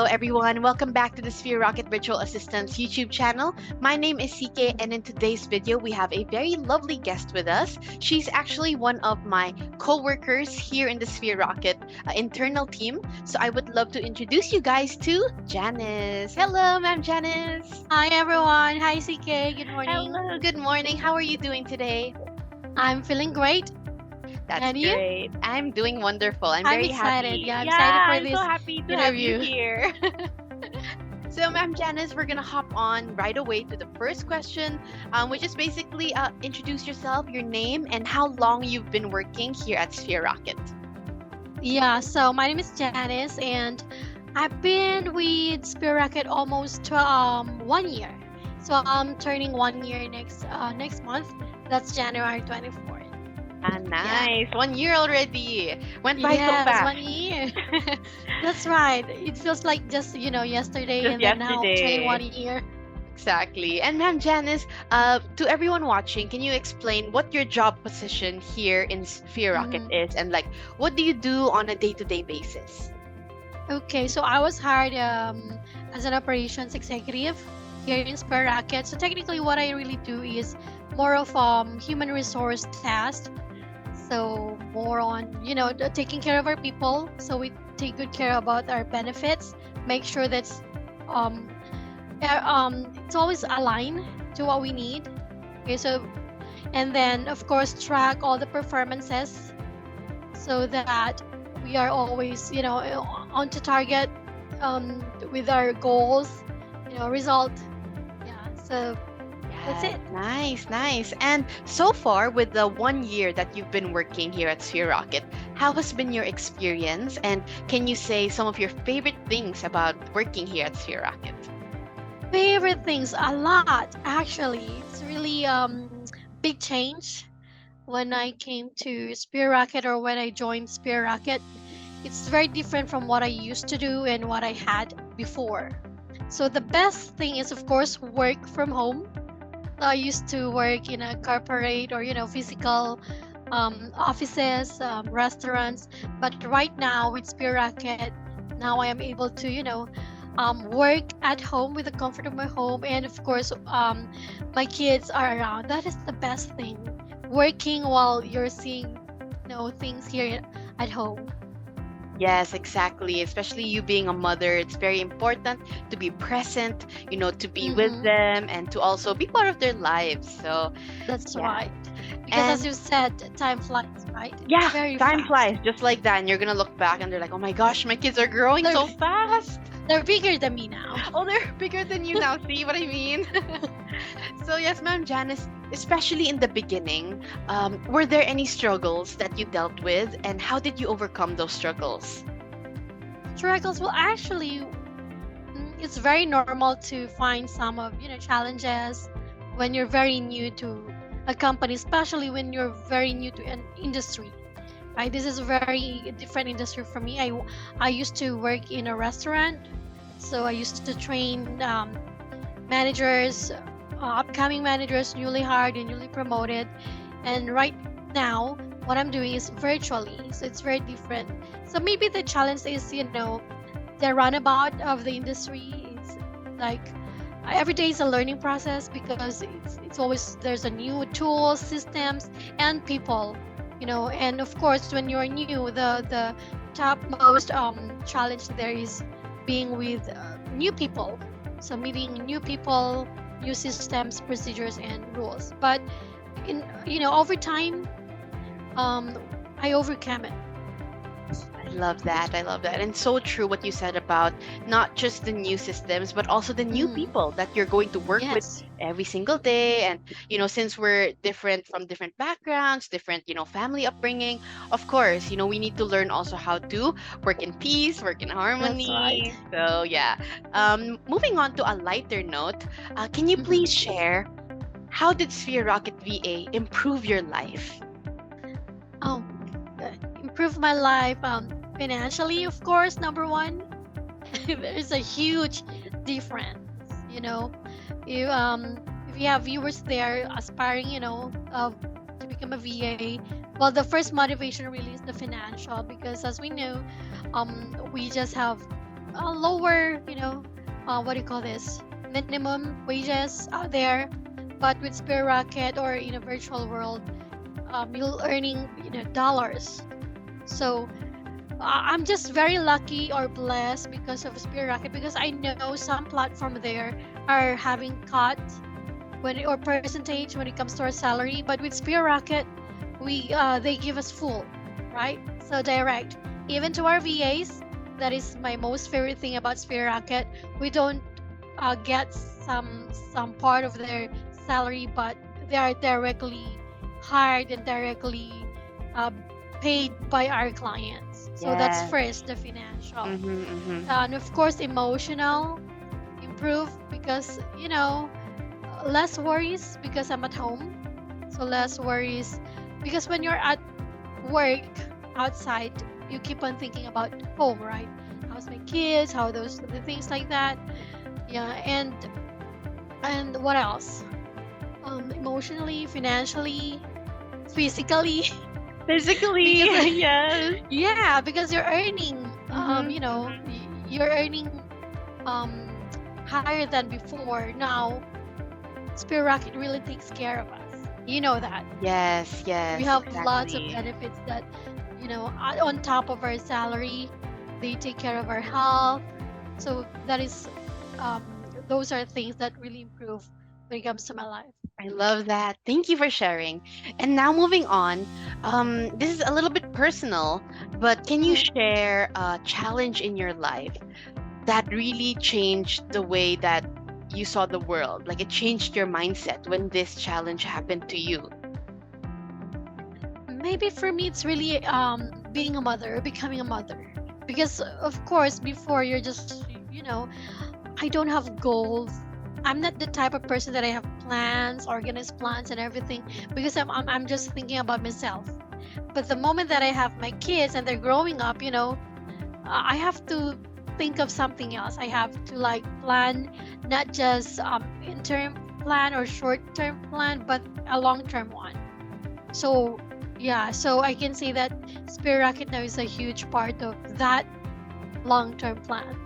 everyone. Welcome back to the Sphere Rocket Virtual Assistants YouTube channel. My name is CK, and in today's video, we have a very lovely guest with us. She's actually one of my co-workers here in the Sphere Rocket internal team. So I would love to introduce you guys to Janice. Hello, Ma'am Janice. Hi everyone. Hi CK. Good morning. Hello, good morning. How are you doing today? I'm feeling great. That's And you? great. I'm doing wonderful. I'm I'm very excited. happy. Yeah, I'm excited for I'm this so happy to have you interview. here. So, Ma'am Janice, we're gonna hop on right away to the first question, which is basically introduce yourself, your name, and how long you've been working here at Sphere Rocket. Yeah, so my name is Janice and I've been with Spirit Rocket almost 1 year. So I'm turning 1 year next month. That's January 24th. Nice. 1 year already. Went by so Yes, fast. 1 year. That's right. It feels like just yesterday Just and then now yesterday. turning 1 year. Exactly. And Ma'am Janice, to everyone watching, can you explain what your job position here in Sphere Rocket is, and like what do you do on a day-to-day basis? Okay, so I was hired as an operations executive here in Spur Racket. So technically, what I really do is more of human resource task. So more on taking care of our people. So we take good care about our benefits, make sure that's um it's always aligned to what we need. Okay, so and then of course track all the performances so that we are always on to target with our goals, result. Yeah, so that's it. Nice. And so far, with the 1 year that you've been working here at Sphere Rocket, how has been your experience? And can you say some of your favorite things about working here at Sphere Rocket? Favorite things, a lot actually. It's really big change when I came to Spear Rocket or when I joined Spear Rocket. It's very different from what I used to do and what I had before. So the best thing is of course work from home. So I used to work in a corporate or physical offices, restaurants. But right now with Spear Rocket, now I am able to work at home with the comfort of my home, and of course my kids are around. That is the best thing, working while you're seeing things here at home. Yes, exactly. Especially you being a mother, it's very important to be present, to be with them and to also be part of their lives. So, That's yeah. right, because as And you said, time flies, right? yeah, Very time fast. flies just like that. And you're going to look back and they're like, oh my gosh, my kids are growing They're- so fast. They're bigger than me now. Oh, they're bigger than you now. See what I mean? So, yes, Ma'am Janice, especially in the beginning, were there any struggles that you dealt with, and how did you overcome those struggles? Struggles, well, actually, it's very normal to find some of challenges when you're very new to a company, especially when you're very new to an industry. Right, this is a very different industry for me. I used to work in a restaurant, so I used to train managers, upcoming managers, newly hired and newly promoted. And right now, what I'm doing is virtually, so it's very different. So maybe the challenge is the runabout of the industry. It's like every day is a learning process because it's always there's a new tools, systems, and people. And of course when you're new, the topmost challenge there is being with new people, so meeting new people, new systems, procedures, and rules. But in over time, I overcame it. I love that. And so true what you said about not just the new systems, but also the new people that you're going to work with Yes, every single day. And, since we're different from different backgrounds, different, family upbringing, of course, we need to learn also how to work in peace, work in harmony. right. So, yeah. Moving on to a lighter note, can you please share how did Sphere Rocket VA improve your life? um improve my life financially, of course, number one. There's a huge difference. You if you have viewers there aspiring to become a VA, well, the first motivation really is the financial, because as we know, we just have lower, what do you call this? Minimum wages out there. But with Spirit Rocket or in a virtual world, you're earning, dollars. So I'm just very lucky or blessed because of Spirit Rocket, because I know some platform there are having cut or percentage when it comes to our salary. But with Spirit Rocket, we they give us full, right? So direct, even to our VAs. That is my most favorite thing about Spirit Rocket. We don't get some part of their salary, but they are directly hired and directly uh, paid by our clients. So that's Yes. first, the financial. Mm-hmm, mm-hmm. And of course, emotional improve because, less worries because I'm at home. So less worries because when you're at work outside, you keep on thinking about home, right? How's my kids? How those the things like that. Yeah, and what else? Emotionally, financially, physically, Physically, because yes. yeah, because you're earning, Mm-hmm, mm-hmm. you're earning um higher than before. Now, Spirit Rocket really takes care of us. You know that. Yes, We yes, have lots of exactly. benefits that, on top of our salary, they take care of our health. So that is, um, those are things that really improve when it comes to my life. I love that. Thank you for sharing. And now moving on, this is a little bit personal, but can you Mhm. share a challenge in your life that really changed the way that you saw the world? Like it changed your mindset when this challenge happened to you. Maybe for me, it's really being a mother, becoming a mother. Because of course, before you're just, I don't have goals. I'm not the type of person that I have plans, organized plans, and everything. Because I'm just thinking about myself. But the moment that I have my kids and they're growing up, I have to think of something else. I have to like plan not just interim plan or short term plan, but a long term one. So yeah, so I can say that Spirit Rocket now is a huge part of that long term plan.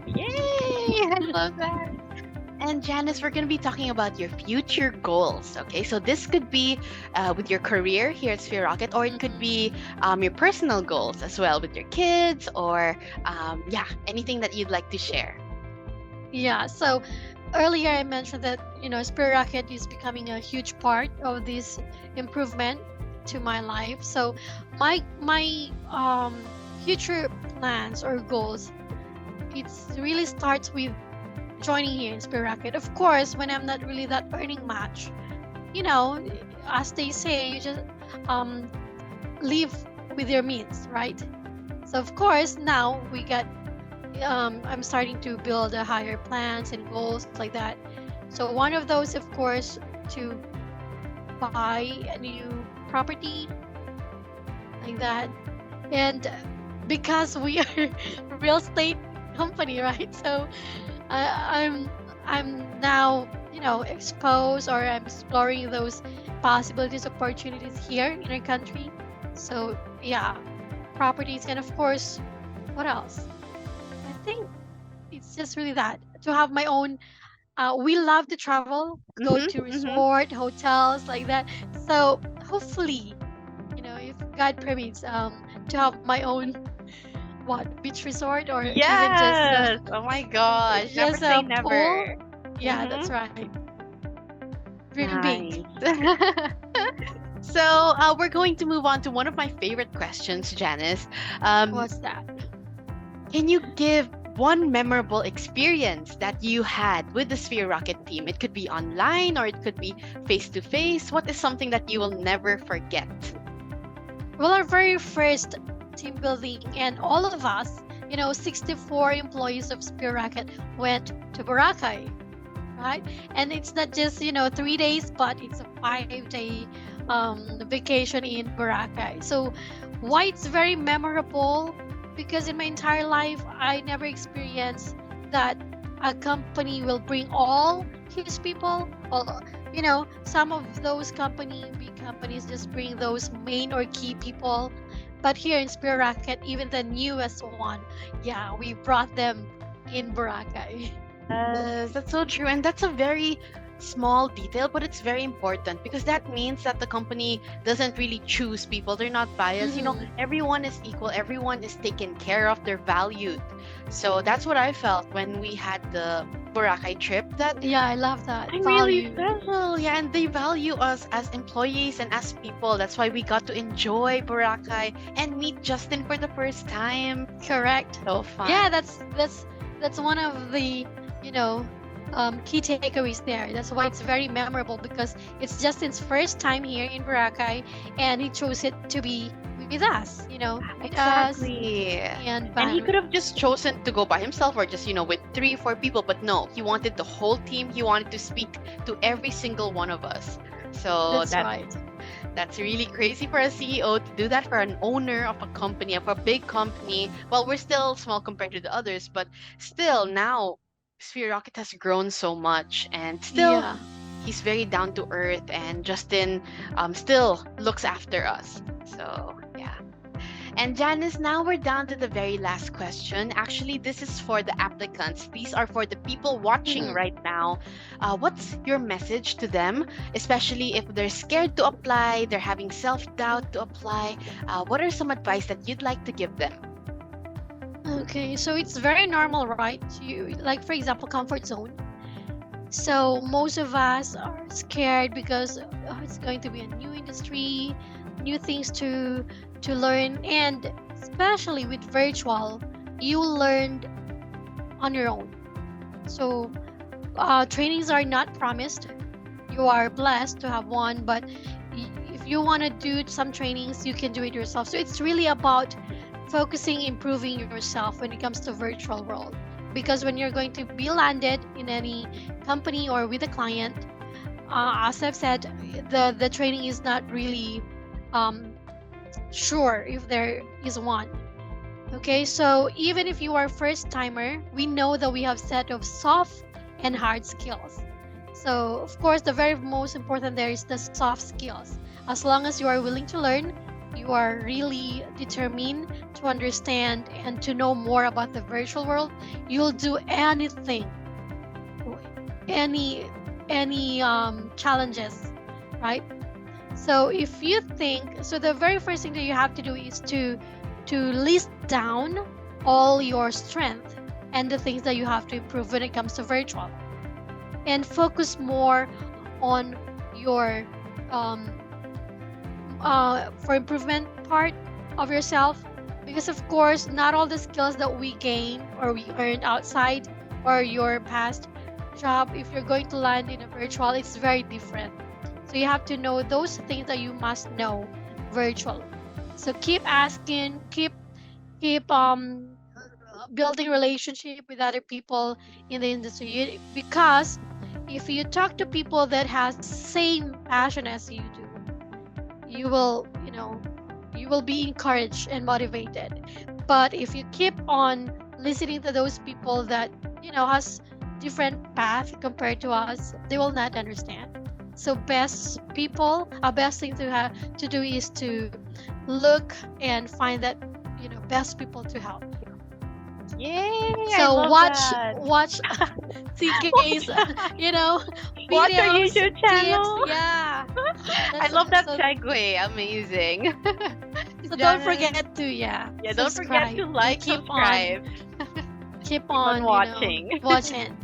Yay! I love that. And Janice, we're going to be talking about your future goals. Okay, so this could be with your career here at Sphere Rocket, or it could Hmm. be your personal goals as well with your kids, or yeah, anything that you'd like to share. Yeah, so earlier I mentioned that Spirit Rocket is becoming a huge part of this improvement to my life. So my future plans or goals, it's really starts with joining here in Spirit Rocket. Of course, when I'm not really that earning much, you know, as they say, you just um live with your means, right? So of course now I'm starting to build a higher plans and goals like that. So one of those, of course, to buy a new property like that. And because we are real estate company, right? So I'm now exposed, or I'm exploring those possibilities, opportunities here in our country. So yeah, properties, and of course, what else? I think it's just really that to have my own. We love to travel, go Mm-hmm, to mm-hmm. resort, hotels like that. So hopefully, if God permits, to have my own what beach resort, or even just Yes. Oh my gosh. Never just say a pool. never. Yeah, Mm-hmm. that's right. Dream big. Nice. So we're going to move on to one of my favorite questions, Janice. Um, What's that? Can you give one memorable experience that you had with the Sphere Rocket team? It could be online or it could be face to face. What is something that you will never forget? Well, our very first team building, and all of us, 64 employees of Spear Racket went to Boracay, right? And it's not just 3 days, but it's a 5-day vacation in Boracay. So why it's very memorable? Because in my entire life, I never experienced that a company will bring all his people. Well, some of those big companies just bring those main or key people. But here in Spirit Rocket, even the newest one, yeah, we brought them in Boracay. Yes, that's so true. And that's a very small detail, but it's very important because that means that the company doesn't really choose people. They're not biased. Mhm. Everyone is equal, everyone is taken care of, they're valued. So that's what I felt when we had the Boracay trip, that Yeah, I love that I'm really value. special. Yeah, and they value us as employees and as people. That's why we got to enjoy Boracay and meet Justin for the first time. Correct. So Yeah, fun. that's one of the you know key takeaways there. That's why it's very memorable because it's Justin's first time here in Boracay, and he chose it to be with us. With us Exactly. and And he family. could have just chosen to go by himself or just, with 3, 4 people, but no, he wanted the whole team. He wanted to speak to every single one of us. So That's right. that's really crazy for a CEO to do that for an owner of a company, of a big company. Well, we're still small compared to the others, but still now Sphere Rocket has grown so much, and still Yeah. he's very down to earth, and Justin still looks after us. So yeah. And Janice, now we're down to the very last question. Actually, this is for the applicants. These are for the people watching Mhm. right now. What's your message to them, especially if they're scared to apply, they're having self doubt to apply? What are some advice that you'd like to give them? Okay, so it's very normal, right? You like, for example, comfort zone. So most of us are scared because it's going to be a new industry, new things to learn, and especially with virtual, you learned on your own. So trainings are not promised. You are blessed to have one, but if you want to do some trainings, you can do it yourself. So it's really about focusing, improving yourself when it comes to virtual world. Because when you're going to be landed in any company or with a client, as I've said, the training is not really um, sure if there is one. Okay, so even if you are first timer, we know that we have set of soft and hard skills. So of course, the very most important there is the soft skills. As long as you are willing to learn, you are really determined to understand and to know more about the virtual world, you'll do anything, any challenges, right? So if you think so, the very first thing that you have to do is to list down all your strength and the things that you have to improve when it comes to virtual, and focus more on your um, for improvement part of yourself, because of course not all the skills that we gain or we earned outside or your past job, if you're going to land in a virtual, it's very different. So you have to know those things that you must know virtual. So keep asking, keep building relationship with other people in the industry. Because if you talk to people that has same passion as you do, you will be encouraged and motivated. But if you keep on listening to those people that has different path compared to us, they will not understand. So best thing to do is to look and find that best people to help. Yay! I So love that. watch CK's Watch our videos, YouTube tips. channel. Yeah, I that's love that so. segue. Amazing. So don't Janice, forget to yeah, don't forget subscribe to and like, keep on subscribe, keep keep on on watching. watching.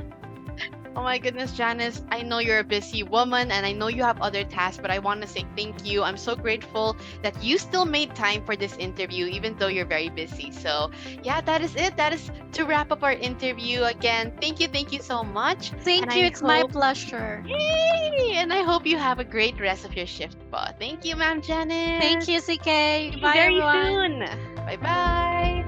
Oh my goodness, Janice, I know you're a busy woman and I know you have other tasks, but I want to say thank you. I'm so grateful that you still made time for this interview, even though you're very busy. So, yeah, that is it. That is to wrap up our interview. Again, thank you so much. And Thank you. I It's my hope, pleasure. yay! And I hope you have a great rest of your shift, pa. Thank you, Ma'am Janice. Thank you, CK. See you Bye, very everyone. soon. Bye bye.